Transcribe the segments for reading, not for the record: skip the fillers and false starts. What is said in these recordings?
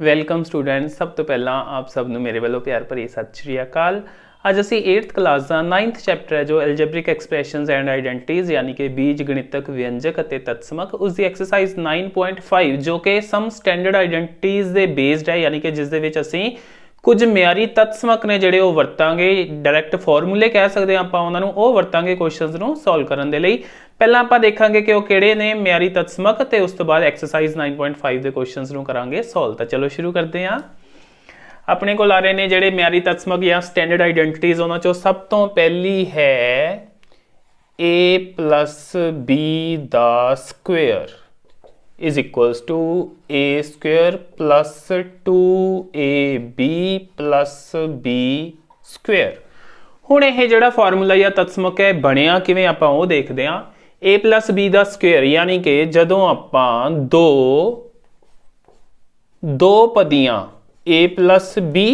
Welcome students. ਸਭ ਤੋਂ ਪਹਿਲਾਂ ਆਪ ਸਭ ਨੂੰ ਮੇਰੇ ਵੱਲੋਂ ਪਿਆਰ ਭਰੀ ਸਤਿ ਸ਼੍ਰੀ ਅਕਾਲ। ਅੱਜ ਅਸੀਂ 8th ਕਲਾਸ ਦਾ 9th ਚੈਪਟਰ ਹੈ ਜੋ ਐਲਜੈਬਰਿਕ ਐਕਸਪ੍ਰੈਸ਼ਨਸ ਐਂਡ ਆਈਡੈਂਟੀਜ਼ ਯਾਨੀ ਕਿ ਬੀਜ ਗਣਿਤਕ ਵਿਅੰਜਕ ਅਤੇ ਤਤਸਮਕ ਉਸ ਦੀ ਐਕਸਰਸਾਈਜ਼ 9.5 ਜੋ ਕਿ ਸਮ ਸਟੈਂਡਰਡ ਆਈਡੈਂਟੀਜ਼ ਦੇ ਬੇਸਡ ਹੈ ਯਾਨੀ ਕਿ ਜਿਸ ਦੇ ਵਿੱਚ ਅਸੀਂ ਕੁਝ ਮਿਆਰੀ ਤਤਸਮਕ ਨੇ ਜਿਹੜੇ ਉਹ ਵਰਤਾਂਗੇ। ਡਾਇਰੈਕਟ ਫਾਰਮੂਲੇ ਕਹਿ ਸਕਦੇ ਹਾਂ ਆਪਾਂ ਉਹਨਾਂ ਨੂੰ, ਉਹ ਵਰਤਾਂਗੇ ਕੁਐਸਚਨਸ ਨੂੰ ਸੋਲਵ ਕਰਨ ਦੇ ਲਈ। ਪਹਿਲਾਂ ਆਪਾਂ ਦੇਖਾਂਗੇ ਕਿ ਉਹ ਕਿਹੜੇ ਨੇ ਮਿਆਰੀ ਤਤਸਮਕ ਤੇ ਉਸ ਤੋਂ ਬਾਅਦ ਐਕਸਰਸਾਈਜ਼ 9.5 ਦੇ ਕੁਐਸਚਨਸ ਨੂੰ ਕਰਾਂਗੇ ਸੋਲਵ। ਤਾਂ ਚਲੋ ਸ਼ੁਰੂ ਕਰਦੇ ਹਾਂ। ਆਪਣੇ ਕੋਲ ਆ ਰਹੇ ਨੇ ਜਿਹੜੇ ਮਿਆਰੀ ਤਤਸਮਕ ਜਾਂ ਸਟੈਂਡਰਡ ਆਈਡੈਂਟੀਜ਼, ਉਹਨਾਂ ਚੋਂ ਸਭ ਤੋਂ ਪਹਿਲੀ ਹੈ a + b ਦਾ square is equals to a square plus 2ab plus b square। ਹੁਣ ਇਹ ਜਿਹੜਾ ਫਾਰਮੂਲਾ ਜਾਂ ਤਤਸਮਕ ਹੈ ਬਣਿਆ ਕਿਵੇਂ ਆਪਾਂ ਉਹ ਦੇਖਦੇ ਹਾਂ। a plus b ਦਾ ਸਕੁਅਰ ਯਾਨੀ ਕਿ ਜਦੋਂ ਆਪਾਂ ਦੋ ਪਦੀਆਂ a plus b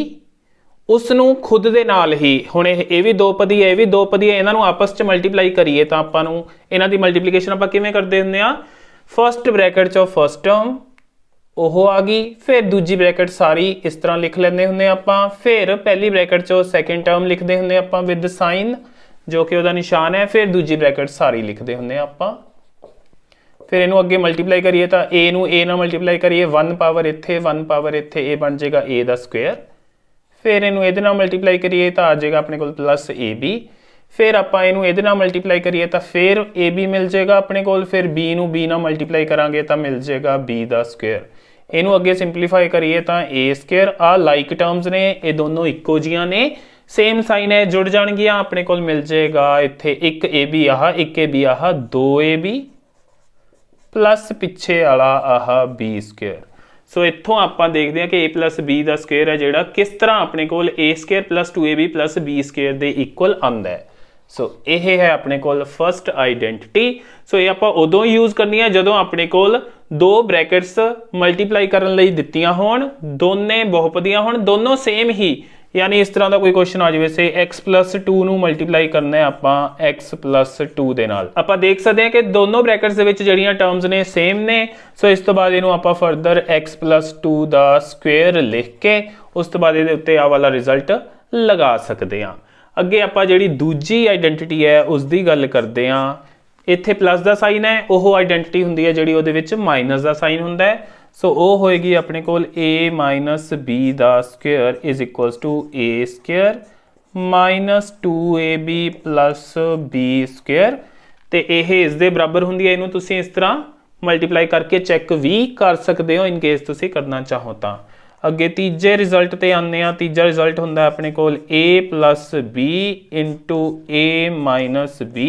ਉਸ ਨੂੰ ਖੁਦ ਦੇ ਨਾਲ ਹੀ, ਹੁਣ ਇਹ ਵੀ ਦੋ ਪਦੀ ਹੈ ਇਹ ਵੀ ਦੋ ਪਦੀ ਹੈ, ਇਹਨਾਂ ਨੂੰ ਆਪਸ ਚ ਮਲਟੀਪਲਾਈ ਕਰੀਏ ਤਾਂ ਆਪਾਂ ਨੂੰ ਇਹਨਾਂ ਦੀ ਮਲਟੀਪਲੀਕੇਸ਼ਨ ਆਪਾਂ ਕਿਵੇਂ ਕਰਦੇ ਹੁੰਦੇ ਆ। फस्ट ब्रैकेट चो फस्ट टर्म ਉਹ आ गई, फिर दूजी ब्रैकेट सारी इस तरह लिख लेंगे होंगे आपां, फिर पहली ब्रैकेट चो सैकेंड टर्म लिखते होंगे आपां विद साइन जो कि उसका निशान है, फिर दूजी ब्रैकेट सारी लिखते होंगे आपां। फिर इनू अगे मल्टीप्लाई करिए तो ए नू ए नाल मल्टीप्लाई करिए, 1 पावर इत्थे 1 पावर इत्थे, ए बन जाएगा ए दा स्क्वायर। फिर इनू इहदे नाल मल्टीप्लाई करिए तो आ जाएगा अपने कोल प्लस ए बी। फिर आप इनू इहदे नाल मल्टीप्लाई करिए तो फिर ए बी मिल जाएगा अपने कोल, फिर बी नू बी नाल मल्टीप्लाई करांगे तो मिल जाएगा बी दा स्क्वायर। इनू अगे सिंपलीफाई करिए तो ए स्क्वायर। आ लाइक टर्म्स ने, ये दोनों इक्को जियां ने, सेम साइन है, जुड़ जाणगियां। अपने कोल मिल जाएगा इत्थे एक ए बी आह, एक ए बी आह, 2 ए बी प्लस पिछे वाला आह बी स्क्वायर। सो इत्थों आपां देखते हैं कि a प्लस b दा स्क्वायर है जिहड़ा किस तरह अपने कोल a square plus 2ab plus b square they equal आंदा है। सो यह है अपने कोल फस्ट आइडेंटिटी। सो ये आपां उदों यूज करनी है जदों अपने कोल दो ब्रैकेट्स मल्टीप्लाई करन लई दित्तियां होण, दोने बहुपदियां होण, दोनों सेम ही, यानी इस तरह का कोई क्वेश्चन आ जाए से x + 2 नू मल्टीप्लाई करना है आपां x + 2 दे नाल, आपां देख सकते हैं कि दोनों ब्रैकेट्स दे विच जिहड़ियां टर्म्स ने सेम ने। सो इस तो बाद इहनूं आपां फर्दर x + 2 दा स्क्वायर लिख के उस तो बाद इहदे उत्ते आ वाला रिजल्ट लगा सकते हैं। अगे आपां जिहड़ी दूजी आइडेंटिटी है उसकी गल करते हैं। इत्थे प्लस का साइन है, वो आइडेंटिटी हुंदी है जिहड़ी उहदे विच माइनस का साइन हुंदा है। सो वो होएगी अपने कोल a - b दा square is equals to a square minus 2ab plus b square. ते यह इस दे बराबर हुंदी है, इहनूं तुसीं इस तरह मल्टीप्लाई करके चैक भी कर सकते हो इन केस तुसीं करना चाहो तां। अगे तीजे रिजल्ट ते आने आ। तीजा रिजल्ट हुंदा अपने कोल a + b into a - b,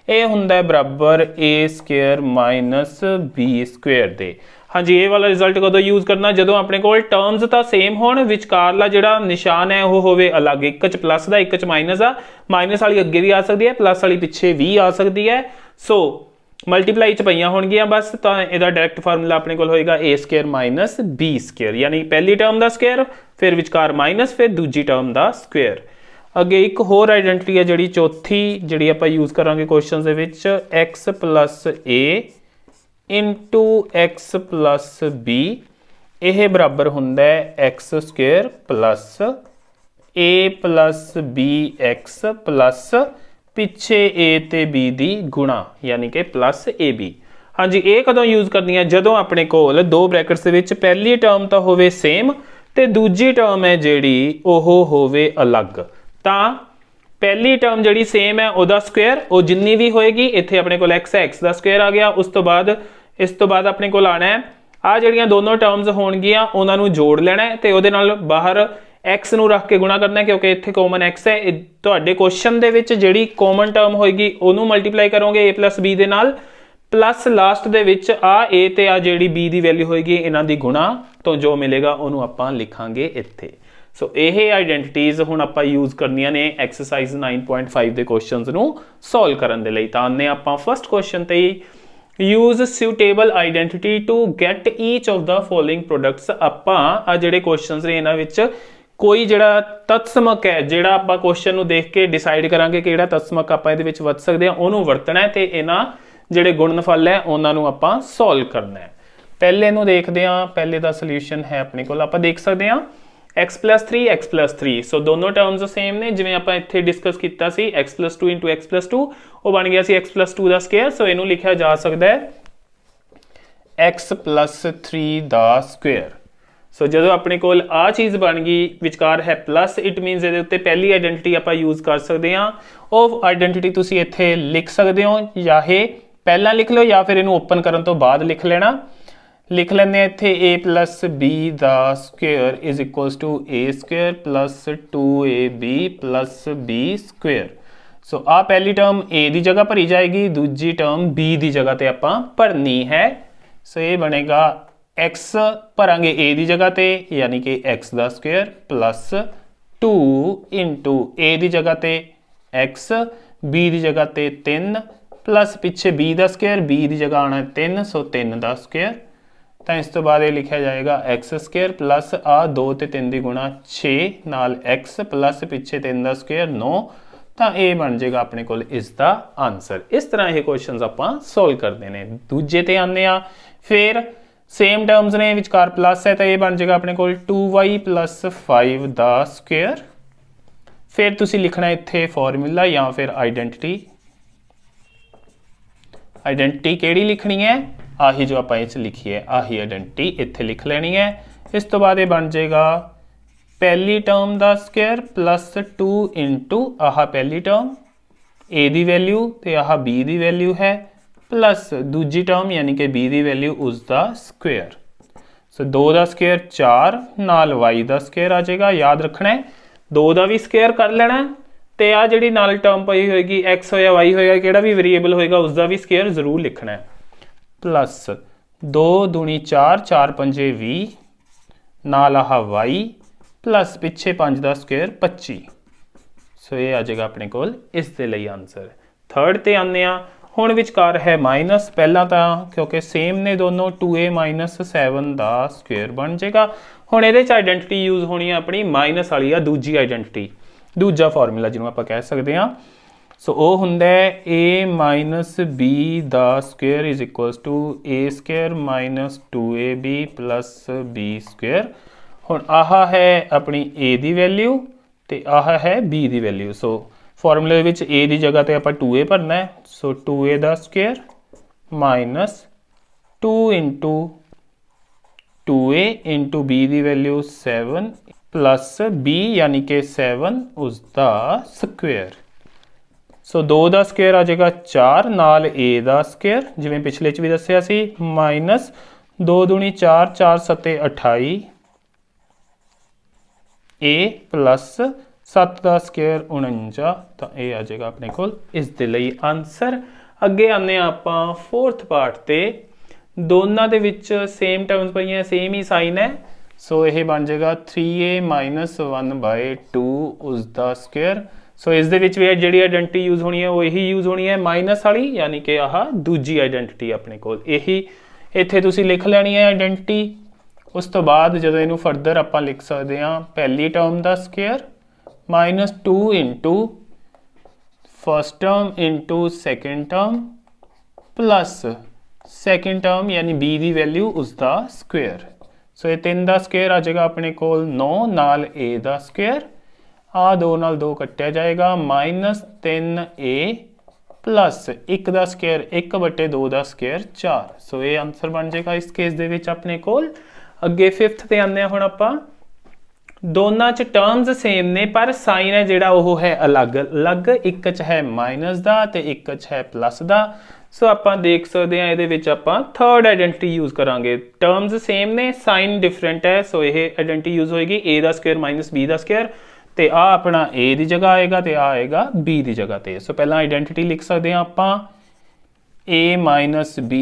ये हुंदा बराबर a square minus b square दे। हाँ जी, ये वाला रिजल्ट कदों यूज करना जदों अपने कोल टर्म्स तो सेम होण, विचकारला जिहड़ा निशान है वो होवे अलग, एक च प्लस दा एक च माइनस आ, माइनस वाली अगे भी आ सकती है, प्लस वाली पिछे भी आ सकती है। सो मल्टीप्लाई च पईयां होणगियां बस, तो इसका डायरैक्ट फार्मूला अपने कोल होएगा a square minus b square, यानी पहली टर्म का स्क्वायर फिर विचकार माइनस फिर दूजी टर्म का स्क्वायर। अगे एक होर आइडेंटिटी है जिहड़ी चौथी जिहड़ी आपां यूज करांगे question they which, x + a into x + b, यह बराबर हुंदा है x square plus a + bx plus पिछे a ते b दी गुणा यानी कि प्लस ab। हाँ जी, ये कदों यूज करनी है जदों अपने कोल दो ब्रैकेट्स दे विच पहली टर्म तो होवे सेम ते दूजी टर्म है जिहड़ी ओह होवे अलग। तां पहली टर्म जिहड़ी सेम है उहदा स्क्वायर वो जिन्नी भी होएगी, इत्थे अपने कोल x है, x दा स्क्वायर आ गया। उस तो बाद इस तो बाद अपने कोल आना है आ जिहड़ियां दोनों टर्म्स होणगियां उहनां नूं जोड़ लेना है ते उहदे नाल बाहर x नूं रख के गुणा करना है, क्योंकि इत्थे कॉमन x है। तुहाडे क्वेश्चन दे विच जिहड़ी कॉमन टर्म होएगी ओनू मल्टीप्लाई करोगे a + b दे नाल, प्लस लास्ट दे विच आ a ते आ जिहड़ी b दी वैल्यू होएगी इन्हां दी गुणा, तो जो मिलेगा ओनू आपां लिखांगे इत्थे। सो यह आइडेंटिटीज हुण आपां यूज करनियां ने एक्सरसाइज 9.5 दे क्वेश्चनस नूं सॉल्व करन दे लई। तां आने आपां फर्स्ट क्वेश्चन ते use suitable identity to get each of the following products. आपां आ जिहड़े क्वेश्चनस ने इन्हां विच कोई जिहड़ा तत्समक है जिहड़ा आपां क्वेश्चन नूं देख के डिसाइड करांगे कि किहड़ा तत्समक आपां इहदे विच वरत सकदे हां, ओहनूं वरतना है ते इन्हां जिहड़े गुणनफल है उन्हां नूं आपां सॉल्व करना है। पहले नूं देखते हैं, पहले का सोल्यूशन है अपने को, आप देख सकते हैं x+3 सो दोनों टर्म्स सेम ने, जिवें आपां इत्थे डिस्कस कीता सी x+2 इंटू x+2 वो बन गया सी x+2 का स्केयर। सो इनू लिखा जा सकता है x+3 का स्क्वेयर। सो जो अपने कोल आ चीज़ बन गई विचकार है प्लस, इट मीनस ये उत्ते पहली आइडेंटिटी आप यूज़ कर सकते हैं। वो आइडेंटिटी तुसीं इत्थे लिख सकते हो, या पहला लिख लो या फिर इनू ओपन करने तो बाद लिख लेना। लिख लेंगे इत्थे a+b दा square is equals to a square plus 2ab plus b square. So आ पहली टर्म a की जगह भरी जाएगी, दूजी टर्म b की जगह ते आपां भरनी है। सो ये बनेगा x भरांगे a की जगह ते, यानी कि x का स्क्वेयर प्लस 2 इंटू a की जगह ते x, b की जगह ते 3 प्लस पिछे b का स्क्वेयर, b की जगह आना 3, सो 3 का स्क्वेयर। तो इस तो बाद ये लिखा जाएगा एक्स स्क्वेयर प्लस आ 2 ते 3 की गुणा 6 नाल एक्स प्लस पिछे 3 का स्क्वेयर 9। तो ये बन जाएगा अपने को इसका आंसर। इस तरह ये क्वेश्चन आप सोल्व करते हैं। दूजे ते आने आ, फिर सेम टर्म्स ने विचकार प्लस है, तो ये बन जाएगा अपने को 2y प्लस 5 का स्क्वेयर। फिर तुसी लिखना इत्थे फॉर्मूला या फिर आइडेंटिटी। आइडेंटिटी केड़ी लिखनी है, आही जो आप लिखी है आही आइडेंटिटी इत्थे लिख लेनी है। इस तो बाद ये बन जाएगा पहली टर्म का स्क्वेयर प्लस 2 इंटू आह पहली टर्म ए की वैल्यू तो आह बी की वैल्यू है, प्लस दूजी टर्म यानी कि बी की वैल्यू उसका स्क्वेयर। सो 2 का स्क्वेयर 4 नाल वाई का स्क्वेयर आ जाएगा। याद रखना है 2 का भी स्क्वेयर कर लेना है, तो आ जी नाल टर्म पई होएगी एक्स होया वाई होएगा, किहड़ा भी वेरीएबल होएगा उसका भी स्क्वेयर जरूर लिखना है। प्लस 2 दूनी 4, 4 पंजे 20 नाल आह वाई प्लस पिछे 5 का स्क्वेयर 25। सो ये आ जाएगा अपने को इस दे लई आंसर। थर्ड ते आने आ, हुण विचकार है माइनस, पहला तो क्योंकि सेम ने दोनों 2a माइनस 7 का स्क्वेयर बन जाएगा। हुण इहदे च आइडेंटिटी यूज होनी है अपनी माइनस वाली आ दूजी आइडेंटिटी, दूजा फॉर्मूला जिन्होंने आप कह सकते हैं। सो वो हुंदा है a माइनस b दा square is equals to a square minus 2ab plus b square. हुण आह है अपनी a की वैल्यू तो आह है b की वैल्यू। सो फॉर्मूले विच a की जगह तो आप 2a भरना है। सो 2a दा square minus 2 into 2a into b की वैल्यू 7 प्लस b यानी कि 7 उसका स्क्वेयर। सो 2 का स्क्वेयर आ जाएगा 4 नाल a का स्क्वेयर, जिवें पिछले च भी दस्सिया सी, माइनस 2 दूनी 4, 4 सत्ते 28 a प्लस 7 का स्क्वेयर 49। तो ये आ जाएगा अपने को इस दे लई आंसर। अगे आने आपां फोर्थ पार्ट ते, दोनों दे विच सेम टर्म्स पईयां, सेम ही साइन है। सो यह बन जाएगा 3a माइनस 1/2 उसका स्क्वेयर। सो इस दे विच भी जिहड़ी आइडेंटिटी यूज होनी है वो यही यूज होनी है माइनस वाली, यानी कि आह दूजी आइडेंटिटी अपने को यही इत्थे तुसीं लिख लैनी है आइडेंटिटी। उस तो बाद जो इनू फरदर आप लिख सकते हैं पहली टर्म का square minus 2 into first term into second term plus second term यानी b की वैल्यू उसका स्क्वेयर। सो ये 3 का स्क्वेयर आ जाएगा अपने को 9 नाल a का स्क्वेयर, आ 2 नाल 2 कट्टिया जाएगा, माइनस 3a प्लस 1 का स्क्वेयर 1/2 का स्क्वेयर 4। सो ये आंसर बन जाएगा इस केस दे विच अपने को। अगे फिफ्थ ते आने हुण आपां, दोनों च टर्म्स सेम ने पर साइन है जिहड़ा वो है अलग अलग, एक च है माइनस का ते एक च है प्लस का। सो आप देख सकते हैं ये थर्ड आइडेंटिटी यूज करांगे, टर्म्स सेम ने साइन डिफरेंट है। सो ये आइडेंटिटी यूज होएगी a का स्क्वेयर माइनस b का स्क्वेयर, तो आ अपना a की जगह आएगा तो आ आएगा b की जगह ते। सो पहला आइडेंटिटी लिख सकते हैं आप a minus b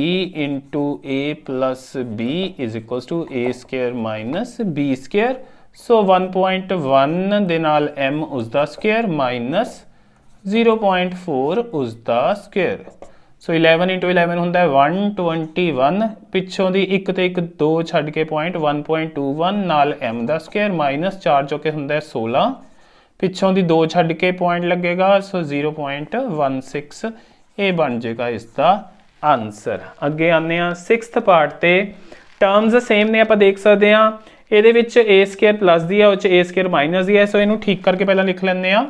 into a plus b is equals to a square minus b square. So 1.1 दे नाल m उसका स्क्वेयर माइनस 0.4 उसका स्क्वेयर। सो 11 इंटू 11 होंदा है 121, पिछों दी एक ते एक 2 छड्ड के पॉइंट 1.21 नाल m का स्क्वेयर माइनस 4 चौके होंदा है 16, पिछों दी 2 छड्ड के पॉइंट लगेगा। सो 0.16 ये बन जाएगा इसका आंसर। अगे आने सिक्स्थ पार्ट ते, टर्म्स सेम ने, आप देख सकते हैं ਇਹਦੇ ਵਿੱਚ a ਸਕੁਅਰ प्लस ਦੀ ਹੈ, ਉਹ 'ਚ a ਸਕੁਅਰ माइनस ਦੀ ਹੈ। ਸੋ ਇਹਨੂੰ ਠੀਕ ਕਰਕੇ ਪਹਿਲਾਂ ਲਿਖ ਲੈਂਦੇ ਆ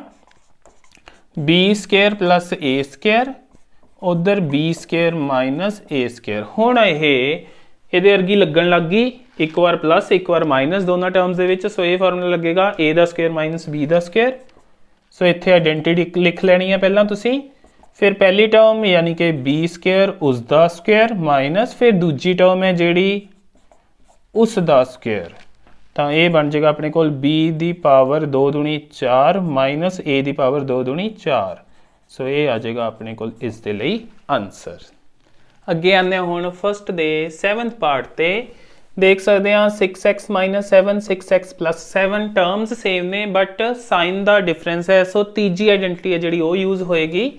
b square plus a square, ਉਧਰ b square minus a square. ਹੁਣ ਇਹਦੇ ਵਰਗੀ ਲੱਗਣ ਲੱਗ ਗਈ, ਇੱਕ ਵਾਰ प्लस ਇੱਕ ਵਾਰ माइनस ਦੋਨਾਂ ਟਰਮਸ ਦੇ ਵਿੱਚ। ਸੋ ਇਹ ਫਾਰਮੂਲਾ ਲੱਗੇਗਾ a ਦਾ ਸਕੁਅਰ माइनस b ਦਾ ਸਕੁਅਰ। ਸੋ ਇੱਥੇ ਆਇਡੈਂਟੀਟੀ ਲਿਖ ਲੈਣੀ ਹੈ ਪਹਿਲਾਂ ਤੁਸੀਂ, फिर पहली टर्म यानी कि b स्क्वेयर उसका स्क्वेयर माइनस फिर दूजी टर्म है जिहड़ी उसका स्क्वेयर। तो ये बन जाएगा अपने कोल b की पावर 2 दूनी 4 माइनस a की पावर 2 दूनी 4। सो ये आ जाएगा अपने कोल इस दे लई आंसर। अगे आने हुण फस्ट दे 7th पार्ट ते देख सकते हैं 6x minus 7 6x plus 7 terms same ने बट साइन का डिफरेंस है। सो तीजी आइडेंटिटी है जिहड़ी वो यूज होएगी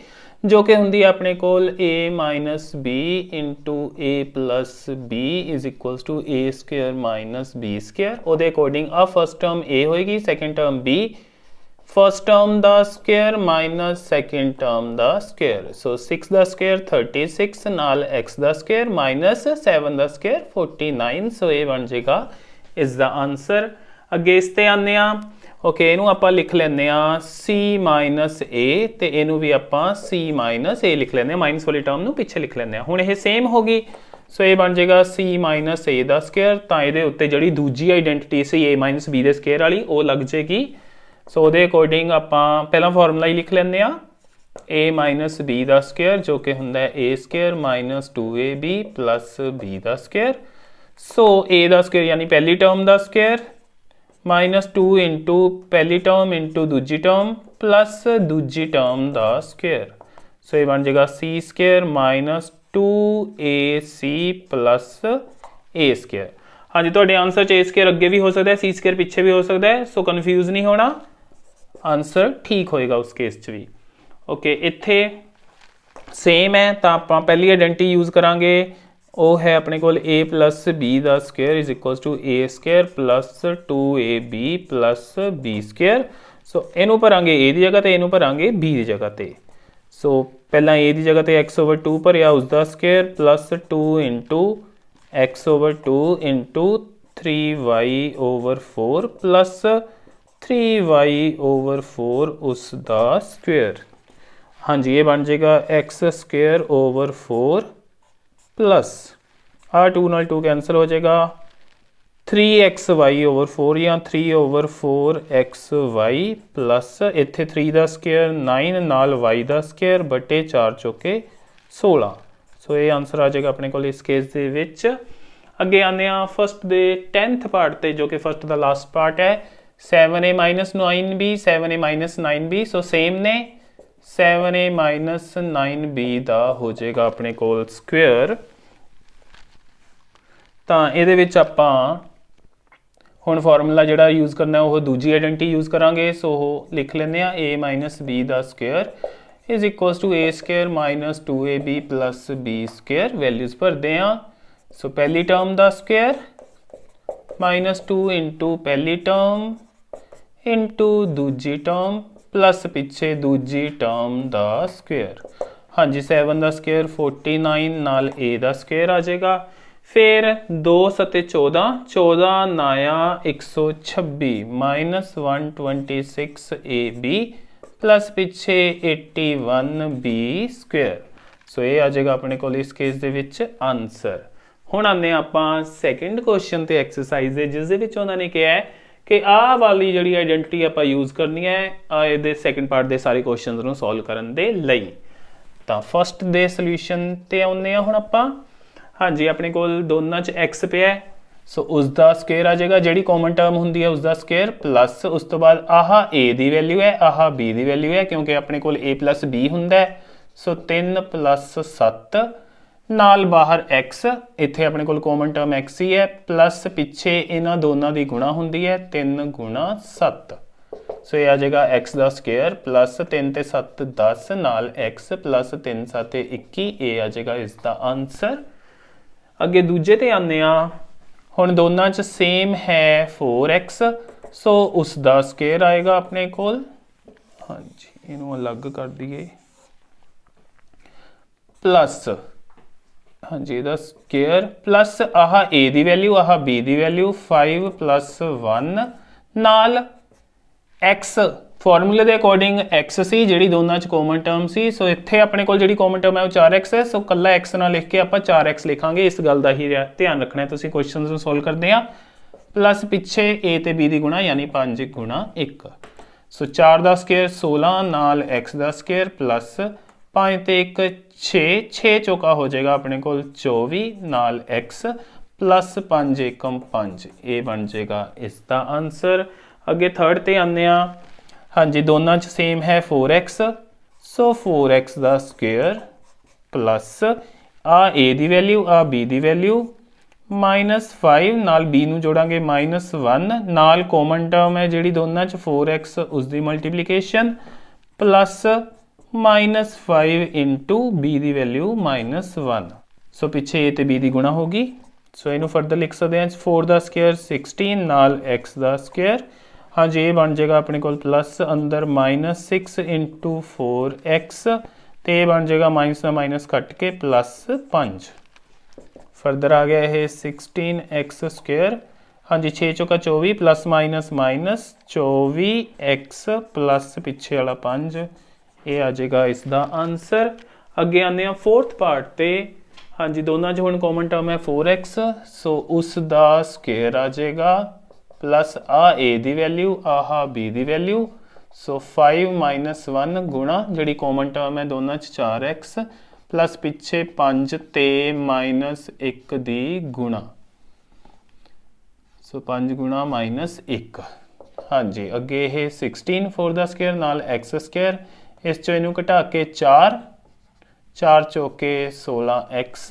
जो कि होंगी अपने कोल a minus b into a plus b is equals to a square minus b square. ਉਹਦੇ अकॉर्डिंग आ फर्स्ट टर्म a होएगी, second term b, first term दा स्क्वेयर माइनस सैकेंड टर्म दा स्क्वेयर। सो 6 दा स्क्वेयर 36 नाल x दा square minus 7 दा square 49। सो ये बन जाएगा इस दा आंसर। अगे इस ते आने आ ओके, इनू आप लिख लेंगे c माइनस a तो इनू भी आप c माइनस a लिख लेंगे, माइनस वाली टर्म नू पिछे लिख लेंगे। हुण ये सेम होगी। सो ये बन जाएगा c माइनस a का स्क्वेयर। तो ये उत्ते जी दूजी आइडेंटिटी सी a माइनस b के स्क्वेयर वाली वो लग जाएगी। सो वो अकॉर्डिंग आप पहला फॉर्मूला ही लिख लेंगे a माइनस b का स्क्वेयर जो कि होंदा है a square minus 2ab plus b का स्क्वेयर। सो a का स्क्वेयर यानी पहली टर्म का स्क्वेयर माइनस 2 इंटू पहली टर्म इंटू दूजी टर्म प्लस दूजी टर्म का स्क्वेयर। सो ये बन जाएगा c square minus 2ac plus a square. हाँ जी, तुहाडे आंसर च a स्क्वेयर अगे भी हो सकता है, c स्क्वेयर पिछे भी हो सकता है। सो कन्फ्यूज नहीं होना, आंसर ठीक होएगा उस केस च भी। ओके, इत्थे सेम है तो आप पहली आइडेंटिटी यूज करांगे, वो है अपने कोल a प्लस b का square is equals to a square plus 2ab plus b square. So इनू भरांगे a की जगह तो इनू भरांगे b की जगह ते। सो पहला a की जगह ते x ओवर 2 भरिया उसका square plus 2 into x over 2 into 3y over 4 plus 3y over 4 उसका स्क्वेयर। हाँ जी, ये बन जाएगा x स्क्वेयर ओवर 4 प्लस आ 2 नाल 2 कैंसल हो जाएगा 3xy ओवर 4 या 3 ओवर 4xy प्लस इत्थे 3 का स्क्वेयर 9 नाल y का स्क्वेयर बटे 4 चौके 16। सो ये आंसर आ जाएगा अपने को इस केस दे विच। अगे आने फस्ट दे 10th पार्ट ते जो कि फस्ट दा लास्ट पार्ट है 7a minus 9b 7a minus 9b। So same ने 7a माइनस 9b का हो जाएगा अपने कोल स्क्वेयर। तो ये आपां हुण फॉर्मूला जिहड़ा यूज़ करना है वो दूजी आइडेंटिटी यूज़ करांगे। सो लिख लेंगे a माइनस b का square is equals to a square minus 2ab plus b square. Values भरते हैं। सो पहली टर्म का स्क्वेयर माइनस 2 इंटू पहली टर्म इंटू दूजी टर्म प्लस पिछे दूजी टर्म का स्क्वेयर। हाँ जी, 7 का स्क्वेयर 49 नाल a का स्क्वेयर आ जाएगा। फिर 2 सते 14 14 नाया 126 माइनस 126ab प्लस पिछे 81b स्क्वेयर। सो ये आ जाएगा अपने को इस केस दे विच आंसर। हुण आने आपां सैकेंड क्वेश्चन ते एक्सरसाइज दे जिस दे विच उन्होंने कहा है कि आ वाली जिहड़ी आइडेंटिटी आपां यूज़ करनी है इहदे सैकेंड पार्ट दे सारे क्वेश्चन नूं सॉल्व करन दे लई। तां फस्ट दे सोल्यूशन ते आउने हुण आपां। हाँ जी, अपने कोल दोनों च x पे है। सो उसका स्क्वेयर आ जाएगा, जिहड़ी कॉमन टर्म होंदी है उसका स्क्वेयर प्लस उस तो बाद आह a की वैल्यू है आह b की वैल्यू है क्योंकि अपने कोल a प्लस b हुंदा है। सो 3 प्लस 7 नाल बाहर x, इत्थे अपने कोल कॉमन टर्म x ही है प्लस पिछे इन्हां दोनों की गुणा हुंदी है 3 गुणा 7। सो ये आ जाएगा x का स्क्वेयर प्लस 3 ते 7 10 नाल x प्लस 3 7 21। ये आ जाएगा इसका आंसर। अगे दूजे ते आने हुण दोनों च सेम है 4x। सो उसका स्क्वेयर आएगा अपने कोल। हाँ जी, इनू अलग कर दिए प्लस हाँ जी ਇਹਦਾ ਸਕੁਅਰ प्लस आह ए ਦੀ ਵੈਲਿਊ आह b ਦੀ ਵੈਲਿਊ 5 + 1 ਨਾਲ x ਫਾਰਮੂਲੇ ਦੇ ਅਕੋਰਡਿੰਗ x ਸੀ ਜਿਹੜੀ ਦੋਨਾਂ ਚ ਕਾਮਨ ਟਰਮ ਸੀ ਸੋ ਇੱਥੇ ਆਪਣੇ ਕੋਲ ਜਿਹੜੀ ਕਾਮਨ ਟਰਮ ਹੈ ਉਹ 4x ਹੈ ਸੋ ਕੱਲਾ x ਨਾਲ ਲਿਖ ਕੇ ਆਪਾਂ 4x ਲਿਖਾਂਗੇ ਇਸ ਗੱਲ ਦਾ ਹੀ ਧਿਆਨ ਰੱਖਣਾ ਹੈ ਤੁਸੀਂ ਕੁਐਸਚਨਸ ਨੂੰ ਸੋਲਵ ਕਰਦੇ ਆ प्लस पिछे a ਤੇ b ਦੀ ਗੁਣਾ यानी 5 × 1 सो 4 ਦਾ ਸਕੁਅਰ 16 ਨਾਲ x ਦਾ ਸਕੁਅਰ प्लस 5 ਤੇ 1 6 ਚੌਕਾ ਹੋ ਜਾਏਗਾ ਆਪਣੇ ਕੋਲ 24 ਨਾਲ x प्लस 5 × 5 ਇਹ ਬਣ ਜਾਏਗਾ ਇਸ ਦਾ ਆਨਸਰ ਅੱਗੇ ਥਰਡ ਤੇ ਆਉਂਦੇ ਆ हाँ जी दोनों च सेम है 4x सो 4x ਦਾ ਸਕੁਅਰ प्लस आ a ਦੀ ਵੈਲਿਊ आ b ਦੀ ਵੈਲਿਊ -5 ਨਾਲ b ਨੂੰ ਜੋੜਾਂਗੇ -1 ਨਾਲ ਕਾਮਨ ਟਰਮ ਹੈ ਜਿਹੜੀ ਦੋਨਾਂ ਚ 4x ਉਸ ਦੀ ਮਲਟੀਪਲੀਕੇਸ਼ਨ प्लस -5 × b ਦੀ ਵੈਲਿਊ -1 ਸੋ ਪਿੱਛੇ a ਤੇ b ਦੀ ਗੁਣਾ ਹੋਗੀ ਸੋ ਇਹਨੂੰ ਫਰਦਰ ਲਿਖ ਸਕਦੇ ਹਾਂ 4 ਦਾ ਸਕੁਅਰ 16 ਨਾਲ x ਦਾ ਸਕੁਅਰ हाँ जी ये बन जाएगा अपने को प्लस अंदर -6 × 4x तो ये बन जाएगा माइनस ना माइनस कट के +5 फर्दर आ गया है 16x स्क्वायर हाँ जी 6 चौका 24 प्लस माइनस 24x प्लस पिछे वाला 5 ये आ जाएगा इसका आंसर अगे आने फोर्थ पार्ट ते हाँ जी दोनों च हुण कॉमन टर्म है 4x सो उसका स्क्वायर आ जाएगा प्लस आ ए दी वैल्यू आह b दी वैल्यू सो 5 - 1 गुणा जी कॉमन टर्म है दोनों 4x प्लस पिछे 5 ते -1 दी गुणा सो 5 गुणा -1 हाँ जी अगे ये 16 4 का स्क्वायर नाल x स्क्वायर इस चो इनू घटा के 4 चौके 16x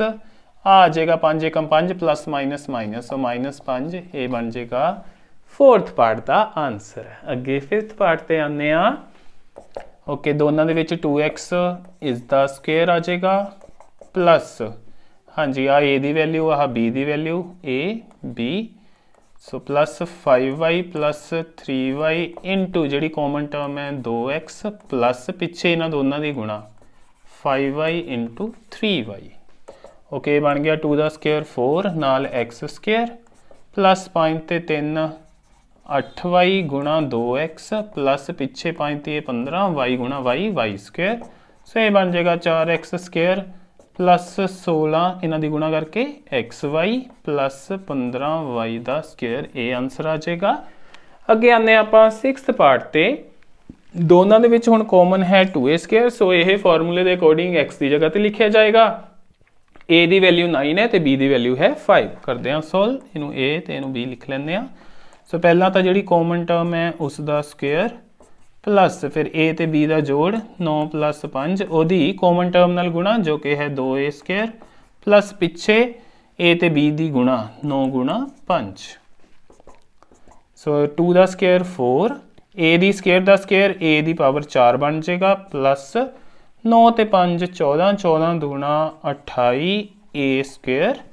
आ जाएगा 5 × 5 प्लस माइनस सो -5 ये बन जाएगा फोर्थ पार्ट का आंसर है अगे फिफ्थ पार्ट ते आने ओके दोनों दे विच 2x इस दा स्क्वायर आ जाएगा प्लस हाँ जी आ ए दी वैल्यू आ b दी value a b so plus 5y plus 3y into जी कॉमन टर्म है 2x प्लस पिछे इन्होंने दोनों की गुणा 5y × 3y ओके बन गया 2 का स्क्वायर 4 नाल x स्क्वायर प्लस 5 ते 3 8y गुणा 2x प्लस पिछे 5 ते 15 y गुणा y स्क्वायर सो ये बन जाएगा 4x स्क्वायर प्लस 16 इन्हों की गुणा करके xy प्लस 15y का स्क्वायर ये आंसर आ जाएगा अगे आने आप सिक्स्थ पार्ट ते दोनों के विच हुण कॉमन है 2a स्क्वायर सो ये फॉर्मूले के अकॉर्डिंग x की जगह पर लिखा जाएगा a की वैल्यू 9 है तो b की वैल्यू है 5 करते हैं सोल्व इनू a तो इनू b लिख लेंगे सो पहला तो जी कॉमन टर्म है उसका स्क्वायर प्लस फिर a तो b का जोड़ 9 + 5 ओदी कॉमन टर्म नाल गुणा जो कि है 2a स्क्वायर प्लस पिछे a तो b की गुणा 9 × 5 सो 2 का स्क्वायर 4 a की स्क्वायर का स्क्वायर a की पावर 4 बन जाएगा प्लस 9 ते 5 14 14 दूना 28 a स्क्वायर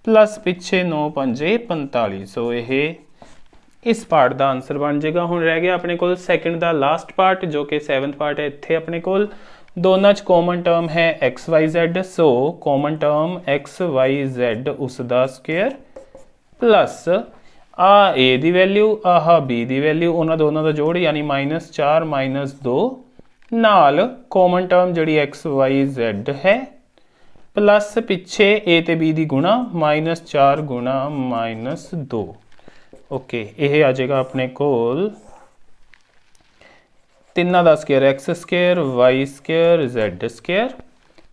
प्लस पिछे 9 5 45 सो ये इस पार्ट का आंसर बन जाएगा हुण रह गया अपने को सैकेंड का लास्ट पार्ट जो कि 7th पार्ट है इत्थे अपने को दोनों च कॉमन टर्म है XYZ so common term XYZ उसका स्क्वायर प्लस आ ए दी वैल्यू आह b दी वैल्यू उन्होंने दोनों का जोड़ यानी -4 - 2 नाल कॉमन टर्म जी XYZ है प्लस पिछे a ते b की गुणा -4 गुणा -2 ओके ये आ जाएगा अपने कोल तिना का square x square y square z square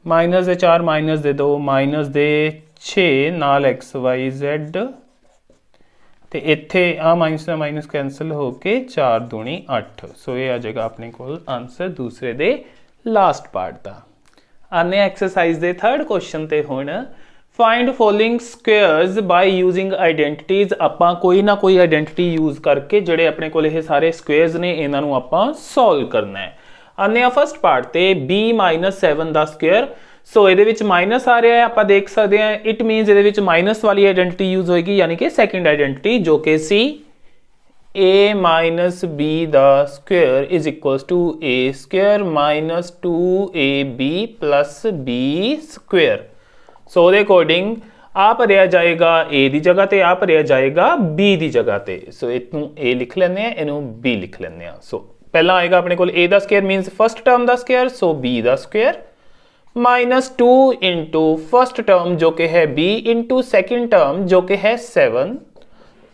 minus दे 4 माइनस दे 2 माइनस दे 6 नाल एक्स वाई जेड तो इत्थे आ माइनस ना माइनस कैंसल होके 4 दूनी 8 सो ये आ जाएगा अपने कोल आंसर दूसरे दे लास्ट पार्ट का आने एक्सरसाइज दे थर्ड क्वेश्चन ते हुण find following squares by using identities आपां कोई ना कोई आइडेंटिटी यूज करके जिहड़े अपने कोल ये सारे स्क्वेयर्स ने इन्हां नूं आपां सॉल्व करना है आने फर्स्ट पार्ट ते b - 7 का स्क्वेयर सो ये माइनस आ रहा है आप देख सकते हैं इट मीनस ये माइनस वाली आइडेंटिटी यूज होगी यानी कि सैकेंड आइडेंटिटी जो कि सी a - b का square is equals to a square - 2ab + b square so ਉਹਦੇ ਅਕੋਰਡਿੰਗ ਆ ਭਰਿਆ ਜਾਏਗਾ a ਦੀ ਜਗ੍ਹਾ ਤੇ ਆ ਭਰਿਆ ਜਾਏਗਾ b ਦੀ ਜਗ੍ਹਾ ਤੇ ਸੋ ਇਹਨੂੰ a ਲਿਖ ਲੈਂਦੇ ਆ ਇਹਨੂੰ b ਲਿਖ ਲੈਂਦੇ ਆ ਸੋ ਪਹਿਲਾਂ ਆਏਗਾ ਆਪਣੇ ਕੋਲ a ਦਾ ਸਕੁਅਰ ਮੀਨਸ ਫਸਟ ਟਰਮ ਦਾ ਸਕੁਅਰ ਸੋ b ਦਾ square minus 2 into first term जो कि है b इंटू सेकेंड टर्म जो कि है 7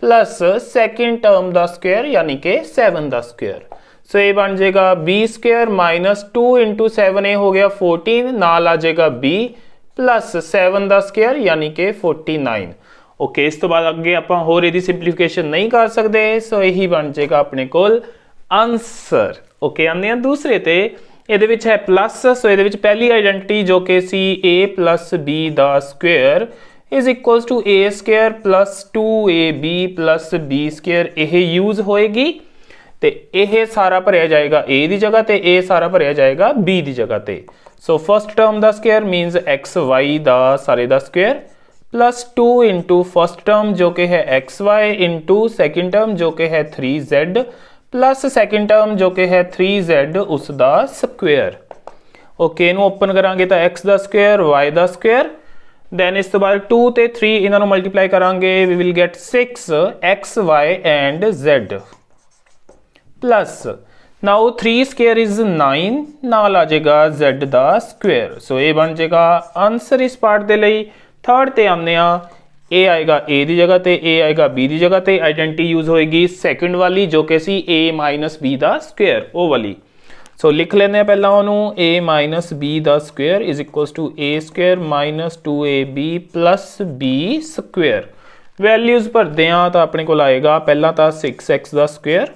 प्लस सेकेंड टर्म का स्क्वायर यानी कि 7 का स्क्वायर सो ये बन जाएगा b स्क्वायर माइनस 2 इंटू 7 ये हो गया 14 नाल आ जाएगा b प्लस 7 का स्क्वायर यानी कि 49 ओके इस तो बाद अगे आप होर इहदी सिंपलीफिकेशन नहीं कर सकते सो यही बन जाएगा अपने कोल आंसर ओके आने दूसरे ते ਇਹਦੇ ਵਿੱਚ ਹੈ ਪਲੱਸ ਸੋ ਇਹਦੇ ਵਿੱਚ ਪਹਿਲੀ ਆਈਡੈਂਟਿਟੀ ਜੋ ਕਿ ਸੀ a plus b ਦਾ square is equals to a square plus 2ab plus b square ਇਹ ਯੂਜ਼ ਹੋਏਗੀ ਤੇ ਇਹ ਸਾਰਾ ਭਰਿਆ ਜਾਏਗਾ a ਦੀ ਜਗ੍ਹਾ ਤੇ ਇਹ ਸਾਰਾ ਭਰਿਆ ਜਾਏਗਾ b ਦੀ ਜਗ੍ਹਾ ਤੇ ਸੋ ਫਸਟ ਟਰਮ ਦਾ ਸਕੁਅਰ ਮੀਨਸ xy ਦਾ ਸਾਰੇ ਦਾ square plus 2 into first term जो कि है xy into सेकेंड टर्म जो कि है 3z प्लस सेकेंड टर्म जो कि है 3z उसका स्क्वेयर ओके इनू ओपन करांगे तो x का स्क्वेयर y का स्क्वेयर दैन इस तो बाद 2 ते 3 इन्हों मल्टीप्लाई करांगे we will get 6 xy and z plus now 3 square is 9 नाल आ जाएगा z का स्क्वेयर सो ये बन जाएगा आंसर इस पार्ट के लिए थर्ड ते आने ए आएगा a की जगह ते a आएगा b की जगह ते आइडेंटिटी यूज होएगी सेकंड वाली जो कि सी a माइनस b का स्क्वायर वो वाली सो लिख लेने पहला उन्होंने a माइनस b का square is equals to a square minus 2ab plus b square values भरते हैं तो अपने को आएगा पहला तो 6x का square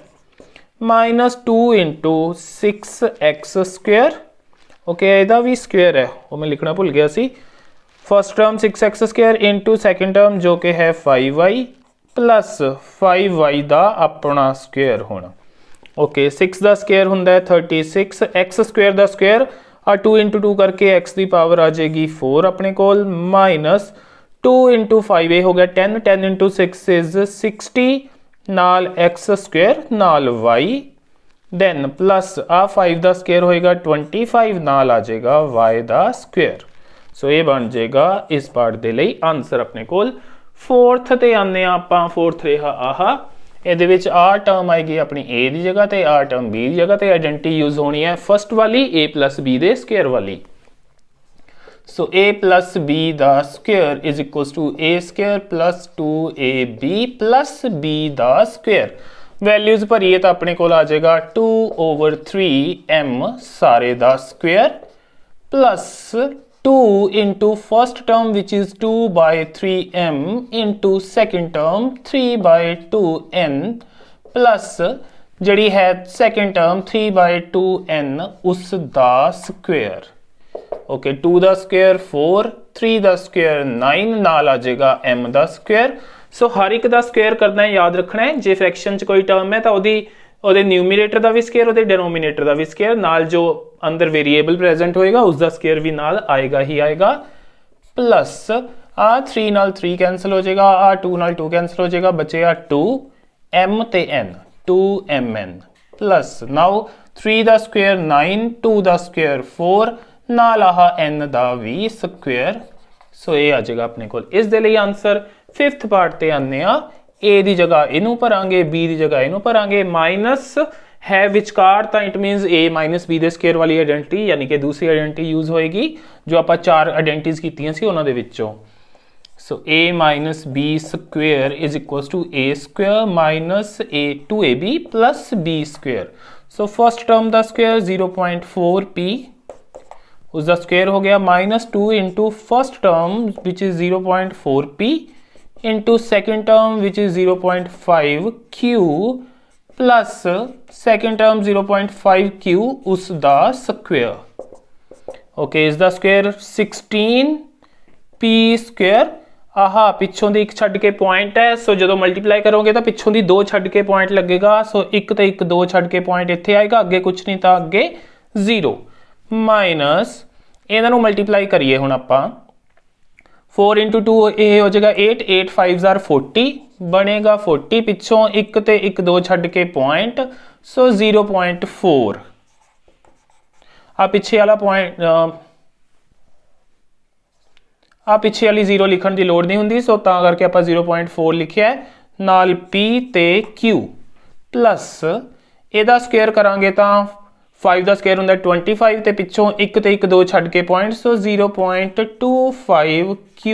minus 2 into 6x square okay ਇਹਦਾ भी स्क्वायर है वो मैं लिखना भुल गया सी first term 6x square into second term जो कि है 5y प्लस 5y का अपना स्क्वायर होना ओके 6 का स्क्वायर होंगे 36 x स्क्वायर का स्क्वायर आ 2 इंटू 2 करके x की पावर आ जाएगी 4 अपने को माइनस 2 इंटू 5 ये हो गया 10 10 इंटू 6 इज 60 नाल x स्क्वायर नाल y दैन प्लस आ 5 का स्क्वायर होएगा 25 नाल आ जाएगा y का स्क्वायर सो ये बन जाएगा इस पार्ट के लिए आंसर अपने को फोर्थ ते आने आप फोर्थ रहा आह ये आ टर्म आएगी अपनी a की जगह ते आ टर्म b की जगह ते आइडेंटिटी यूज होनी है फर्स्ट वाली a प्लस b दे स्क्वायर वाली सो a प्लस b दा square is equals to a square plus 2ab plus b दा स्क्वायर वैल्यूज भरीए तो अपने को आ जाएगा 2/3m सारे दा square plus 2 into first term which is 2 by 3m into second term 3 by 2n plus जड़ी है second term 3 by 2n उस दा स्क्वायर ओके 2 दा स्क्वायर 4 3 दा स्क्वायर 9 नाल आ जाएगा m दा स्क्वायर सो हर एक दा स्क्वायर करना है याद रखना है जे फ्रैक्शन च कोई टर्म है तो ਉਹਦੇ न्यूमीरेटर का भी स्केयर ਉਹਦੇ डिनोमीनेटर का भी स्केयर नाल जो अंदर वेरिएबल प्रेजेंट होएगा उसका स्केयर भी नाल आएगा ही आएगा प्लस आ 3 नाल 3 कैंसिल हो जाएगा आ 2 नाल 2 कैंसिल हो जाएगा बचेगा 2 m ते n 2mn प्लस नाउ 3 का स्क्वेयर 9 2 का स्क्वेयर 4 नाल आह n का भी स्क्वेयर सो ये आ जाएगा अपने को इस दे लिए आंसर फिफ्थ पार्ट ते आने a की जगह इनू भरांगे b की जगह इनू भरांगे माइनस है विचकार तो it means a minus b they square वाली आइडेंटिटी यानी कि दूसरी आइडेंटिटी यूज होएगी जो आप 4 आइडेंटिटीज कीतियां सी उन्हां दे विचों so a minus b square is equals to a square minus a 2ab plus b square so first term का स्क्वेयर 0.4p उसका स्क्वेयर हो गया minus 2 into first term which is 0.4p into second term which is 0.5 q plus second term 0.5 q उसका square okay इसका square 16 p square आहा पिछों दी एक छड़ के पॉइंट है सो जो मल्टीप्लाई करोगे तो पिछों दी 2 छड़ के पॉइंट लगेगा सो एक तो एक 2 छड़ के पॉइंट इत्थे आएगा अगे कुछ नहीं तो अगे 0 माइनस इन्हों मल्टीप्लाई करिए हुण आपां 4 इंटू 2 ये हो जाएगा 8 8 5 आर 40 बनेगा 40 पिछों एक ते एक 2 छड़ के पॉइंट सो 0.4 आ पिछे वाला पॉइंट आ पिछे वाली 0 लिखण की लोड़ नहीं हुंदी, सो तां करके आपां 0.4 लिखिया है, नाल P ते Q प्लस इहदा स्क्वेयर करांगे तां 5 का स्क्वेयर हुंदा 25 ते पिछों 1 ते 1 2 छड्ड के पॉइंट, सो 0.25 Q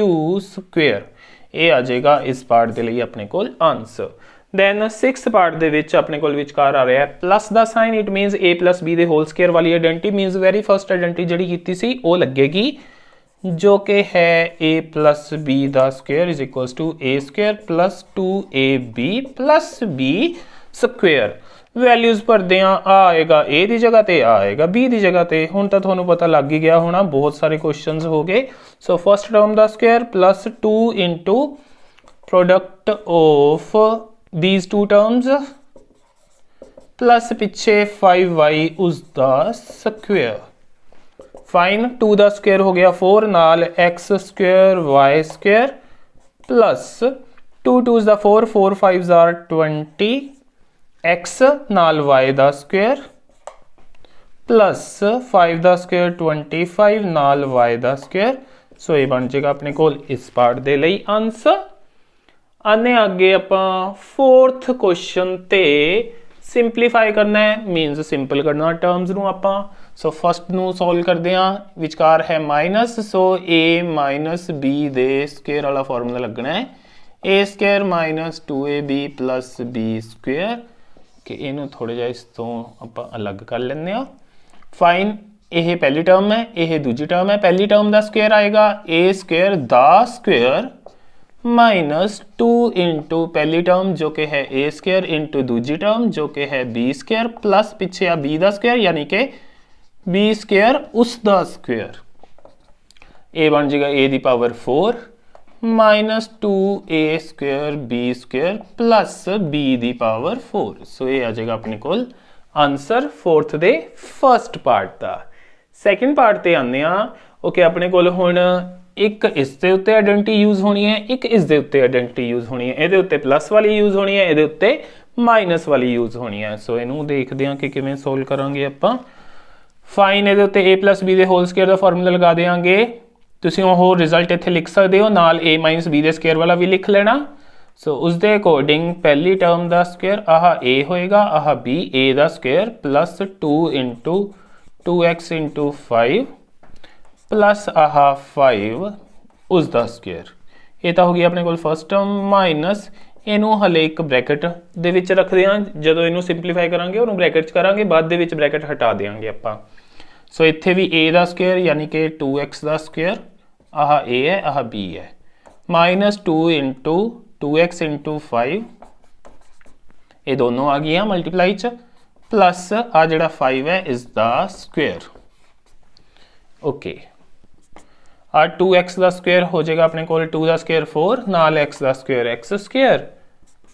स्क्वेयर ये आ जाएगा इस पार्ट के लिए अपने कोल आंसर। दैन 6th पार्ट दे विच अपने कोल विचकार आ रहा है प्लस का sign, it means a plus b दे होल स्क्वेयर वाली identity, minus very first identity जिहड़ी कीती सी वो लगेगी, जो कि है a प्लस बी का square is equals to a square plus 2ab plus b square. Values भरदे आ आएगा a की जगह ते आएगा b की जगह ते। हुण तां तुहानूं पता लग ही गया होना, बहुत सारे क्वेश्चंस हो गए। सो फर्स्ट टर्म का square plus 2 into product of these two terms plus पिछे 5y उसका स्क्वेयर। फाइन, 2 का स्क्वेयर हो गया 4 नाल x square y square plus 2 2 दा 4 4 5 दा 20 x नाल y का स्क्वेयर प्लस 5 का स्क्वेयर 25 नाल y का स्क्वेयर। सो ये बन जाएगा अपने कोल इस पार्ट दे लई आंसर। आने आगे आपां 4th क्वेश्चन ते सिंपलीफाई करना है, मीनस सिंपल करना टर्म्स नूं आपां। सो फर्स्ट नूं सॉल्व करदे हां, विचकार है minus, so a minus b they square वाला फॉर्मूला लगना है, a square minus 2ab plus b square कि इनू थोड़ा जिहा इस तो आपां अलग कर लैंदे हां। फाइन, यह पहली टर्म है, यह दूजी टर्म है। पहली टर्म का स्क्वेयर आएगा a स्क्वेयर दा स्क्वेयर माइनस 2 इंटू पहली टर्म जो कि है a स्क्वेयर इंटू दूजी टर्म जो कि है b स्क्वेयर प्लस पिछे आ b का स्क्वेयर यानी कि b स्क्वेयर उसका स्क्वेयर। a बन जाएगा a the power 4 minus 2a square b square plus b the power 4। सो ये आ जाएगा अपने कोल आंसर 4th दे फर्स्ट पार्ट का। सैकेंड पार्ट ते आने आ। ओके, अपने कोल हुण एक इस दे उत्ते आइडेंटिटी यूज होनी है, एक इस दे उत्ते आइडेंटिटी यूज होनी है, इहदे उत्ते प्लस वाली यूज होनी है, इहदे उत्ते माइनस वाली यूज होनी है। सो इनू देखते हैं कि किवें सोल्व करांगे आपां। फाइन, इहदे उत्ते a प्लस b दे होल स्क्वेयर का फॉर्मूला लगा देंगे। तुसीं ओह रिजल्ट इत्थे लिख सकते हो, नाल a minus b they square वाला भी लिख लेना। सो उसके अकॉर्डिंग पहली टर्म का स्क्वेयर आह a होएगा, आह b, a का square plus 2 into 2x into 5 plus ah 5 उसका स्क्वेयर। ये तो हो गया अपने को फर्स्ट टर्म माइनस इनू हले एक ब्रैकेट दे विच रखते हैं, जो इनू सिंपलीफाई करांगे उन्होंने ब्रैकेट च करांगे, बाद दे विच ब्रैकेट हटा देंगे आपां। सो इत्थे भी a का स्क्वेयर यानी कि 2x का स्क्वेयर, आह a है आह b है, माइनस 2 इंटू 2x इंटू 5 ये दोनों आ गई मल्टीप्लाई च, प्लस आ जिहड़ा 5 है इसका स्क्वेयर। ओके, आ 2x का स्क्वेयर हो जाएगा अपने को 2 का स्क्वेयर 4 नाल x का स्क्वेयर x स्क्वेयर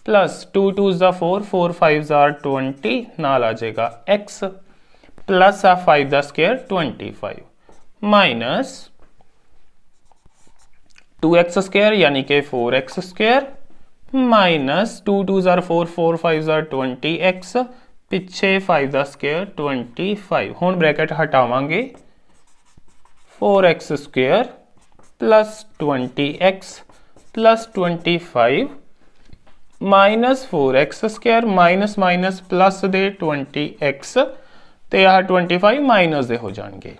प्लस 2 2 4 4 5 20 नाल आ जाएगा x प्लस आ 5 का स्क्वेयर 25 माइनस 2x स्क्वेयर यानी कि 4x स्क्वेयर माइनस 2 2 4 4 5 20x पिछे 5 का स्क्वेयर 25। हुण ब्रैकेट हटावांगे, 4x square plus 20x plus 25 minus 4x square minus minus plus दे 20x ते आह 25 माइनस दे हो जाएंगे,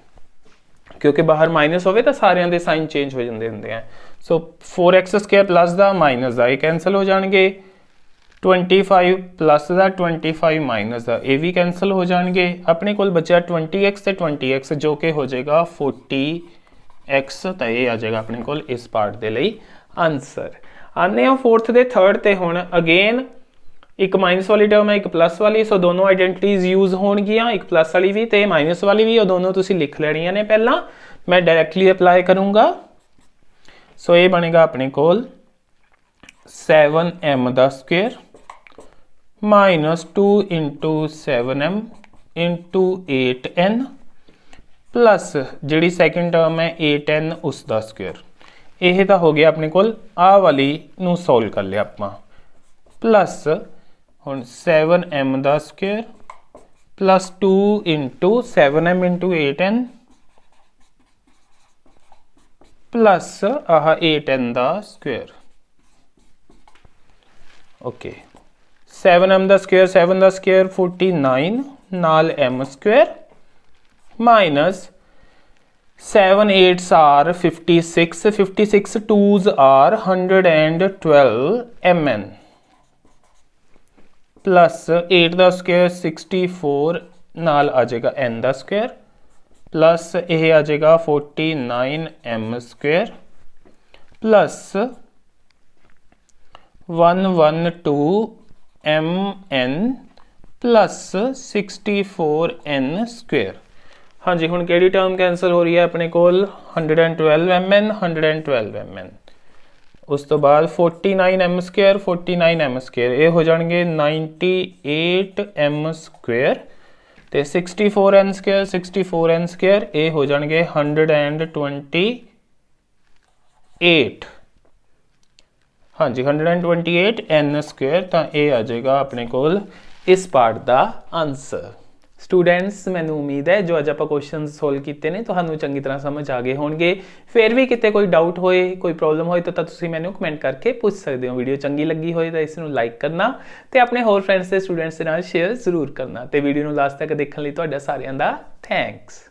क्योंकि बाहर माइनस होवे तो सारिਆਂ ਦੇ साइन चेंज हो जाते होंगे हैं। सो 4x स्क्वेयर प्लस का माइनस का ये कैंसल हो जाएंगे, 25 प्लस का 25 माइनस का ये भी कैंसल हो जाएंगे। अपने को बचा 20x से 20x जो कि हो जाएगा 40x, तो ये आ जाएगा अपने को इस पार्ट के लिए आंसर। आने 4th दे 3rd ते हुण अगेन एक माइनस वाली टर्म है एक प्लस वाली, सो दोनों आइडेंटिटीज यूज होणगियां, एक प्लस वाली भी ते माइनस वाली भी, और दोनों तुसी लिख लेनियां ने। पहला मैं डायरैक्टली अप्लाई करूंगा। सो ये बनेगा अपने कोल 7m का square minus 2 into 7m into 8n plus जी सैकेंड टर्म है 8n उसका स्क्वेयर। यह तो हो गया अपने कोल आ वाली नू सोल्व कर लिया आपां, प्लस हुण 7m का square plus 2 into 7m into 8n plus ah 8n दा स्क्वायर। ओके 7m दा स्क्वायर 7 दा स्क्वायर 49 नाल m square minus 7 8s are 56 56 2s are 112 mn plus 8 दा स्क्वायर 64 नाल आ जाएगा n दा स्क्वायर प्लस यह आ जाएगा 49 m square plus 112 mn plus 64 n square. हाँ जी हुण किहड़ी टर्म कैंसल हो रही है अपने कोल 112 mn 112 mn उस तो बाद 49 m स्क्वायर 49 m स्क्वायर ये हो जाएंगे 98 m स्क्वायर ते 64 n स्क्वायर 64 n स्क्वायर ये हो जाएंगे 128। हाँ जी 128 n स्क्वायर तो ये आ जाएगा अपने कोल इस पार्ट का आंसर। स्टूडेंट्स मैंने उम्मीद है जो अज आप क्वेश्चन सोल्व किए हैं तो चंगी तरह समझ आ गए होंगे। फिर भी कितने कोई डाउट होए कोई प्रॉब्लम होए तो तुसीं मैनूं कमेंट करके पूछ सकते हो। वीडियो चंगी लगी होए तो इसनूं लाइक करना ते अपने होर फ्रेंड्स ते स्टूडेंट्स दे नाल शेयर जरूर करना ते वीडियो नूं लास्ट तक देखने लई तुहाडा सारिआं दा थैंक्स।